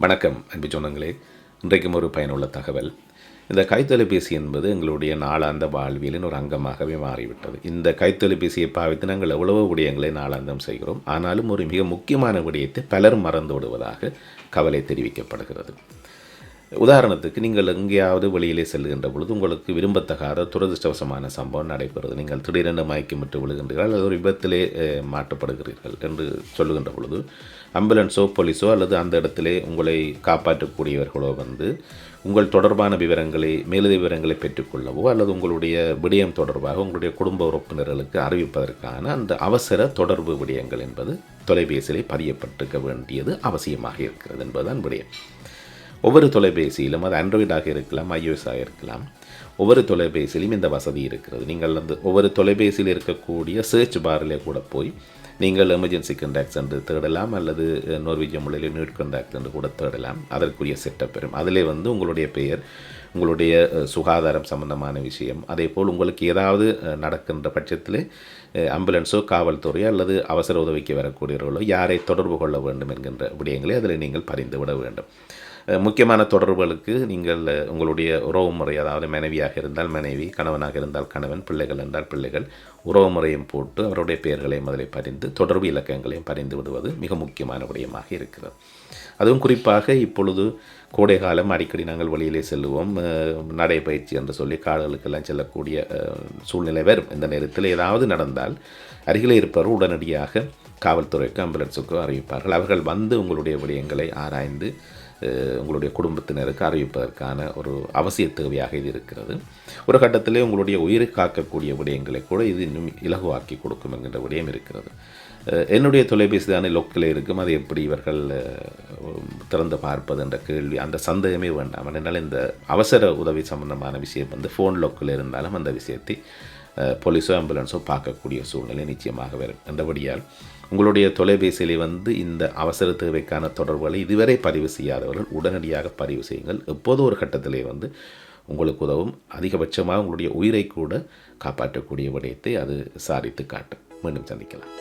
வணக்கம் அன்பு சொந்தங்களே. இன்றைக்கும் ஒரு பயனுள்ள தகவல். இந்த கைத்தொலைபேசி என்பது எங்களுடைய நாளாந்த வாழ்வியலின் ஒரு அங்கமாகவே மாறிவிட்டது. இந்த கைத்தொலைபேசியை பாவித்து நாங்கள் எவ்வளவோ விடயங்களை நாளாந்தம் செய்கிறோம். ஆனாலும் ஒரு மிக முக்கியமான விடயத்தை பலர் மறந்து விடுவதாக கவலை தெரிவிக்கப்படுகிறது. உதாரணத்துக்கு, நீங்கள் எங்கேயாவது வெளியிலே செல்கின்ற பொழுது உங்களுக்கு விரும்பத்தகாத துரதிருஷ்டவசமான சம்பவம் நடைபெறுது. நீங்கள் திடீரென மயக்கமிட்டு விழுகின்றீர்கள் அல்லது ஒரு விபத்திலே மாட்டப்படுகிறீர்கள் என்று சொல்லுகின்ற பொழுது ஆம்புலன்ஸோ போலீஸோ அல்லது அந்த இடத்திலே உங்களை காப்பாற்றக்கூடியவர்களோ வந்து உங்கள் தொடர்பான விவரங்களை மேலதிக விவரங்களை பெற்றுக்கொள்ளவோ அல்லது உங்களுடைய விடயம் தொடர்பாக உங்களுடைய குடும்ப உறுப்பினர்களுக்கு அறிவிப்பதற்கான அந்த அவசர தொடர்பு விடயங்கள் என்பது தொலைபேசியிலே பதியப்பட்டிருக்க வேண்டியது அவசியமாக இருக்கிறது என்பதுதான் விடயம். ஒவ்வொரு தொலைபேசியிலும், அது ஆண்ட்ராய்டாக இருக்கலாம், iOS-ஆக இருக்கலாம், ஒவ்வொரு தொலைபேசியிலும் இந்த வசதி இருக்கிறது. நீங்கள் வந்து ஒவ்வொரு தொலைபேசியில் இருக்கக்கூடிய சர்ச் பாரிலே கூட போய் நீங்கள் எமர்ஜென்சி கண்டாக்ட்ஸ் என்று தேடலாம் அல்லது நோர்வீஜியன் மொழியில் நியூட் கண்டாக்ட் என்று கூட தேடலாம். அதற்குரிய செட்டப் பெறும். அதிலே வந்து உங்களுடைய பெயர், உங்களுடைய சுகாதாரம் சம்பந்தமான விஷயம், அதே போல் உங்களுக்கு ஏதாவது நடக்கின்ற பட்சத்தில் ஆம்புலன்ஸோ காவல்துறையோ அல்லது அவசர உதவிக்கு வரக்கூடியவர்களோ யாரை தொடர்பு கொள்ள வேண்டும் என்கின்ற விடயங்களை அதில் நீங்கள் பதிந்து விட வேண்டும். முக்கியமான தொடர்புகளுக்கு நீங்கள் உங்களுடைய உறவு முறை, அதாவது மனைவியாக இருந்தால் மனைவி, கணவனாக இருந்தால் கணவன், பிள்ளைகள் என்றால் பிள்ளைகள், உறவு முறையும் போட்டு அவருடைய பெயர்களையும் அதில் பதிந்து தொடர்பு இலக்கங்களையும் பதிந்து விடுவது மிக முக்கியமான விடயமாக இருக்கிறது. அதுவும் குறிப்பாக இப்பொழுது கோடை காலம், அடிக்கடி நாங்கள் வெளியிலே செல்லுவோம், நடைப்பயிற்சி என்று சொல்லி காடுகளுக்கெல்லாம் செல்லக்கூடிய சூழ்நிலை வரும். இந்த நேரத்தில் ஏதாவது நடந்தால் அருகிலே இருப்பவர் உடனடியாக காவல்துறைக்கு, ஆம்புலன்ஸுக்கோ அறிவிப்பார்கள். அவர்கள் வந்து உங்களுடைய விடயங்களை ஆராய்ந்து உங்களுடைய குடும்பத்தினருக்கு அறிவிப்பதற்கான ஒரு அவசிய தேவையாக இது இருக்கிறது. ஒரு கட்டத்திலே உங்களுடைய உயிரை காக்கக்கூடிய விடயங்களை கூட இது இன்னும் இலகுவாக்கி கொடுக்கும் என்கின்ற விடயம் இருக்கிறது. என்னுடைய தொலைபேசி தானே லொக்கில் இருக்கும், அதை எப்படி இவர்கள் திறந்து பார்ப்பது என்ற கேள்வி, அந்த சந்தேகமே வேண்டாம். என்னால் இந்த அவசர உதவி சம்பந்தமான விஷயம் வந்து ஃபோன் லொக்கில் இருந்தாலும் அந்த விஷயத்தை போலீஸோ ஆம்புலன்ஸோ பார்க்கக்கூடிய சூழ்நிலை நிச்சயமாக வரும். என்றபடியால் உங்களுடைய தொலைபேசியிலே வந்து இந்த அவசர தேவைக்கான தொடர்புகளை இதுவரை பதிவு செய்யாதவர்கள் உடனடியாக பதிவு செய்யுங்கள். எப்போதோ ஒரு கட்டத்திலே வந்து உங்களுக்கு உதவும். அதிகபட்சமாக உங்களுடைய உயிரை கூட காப்பாற்றக்கூடிய விடயத்தை அது சாதித்து காட்டும். மீண்டும் சந்திக்கலாம்.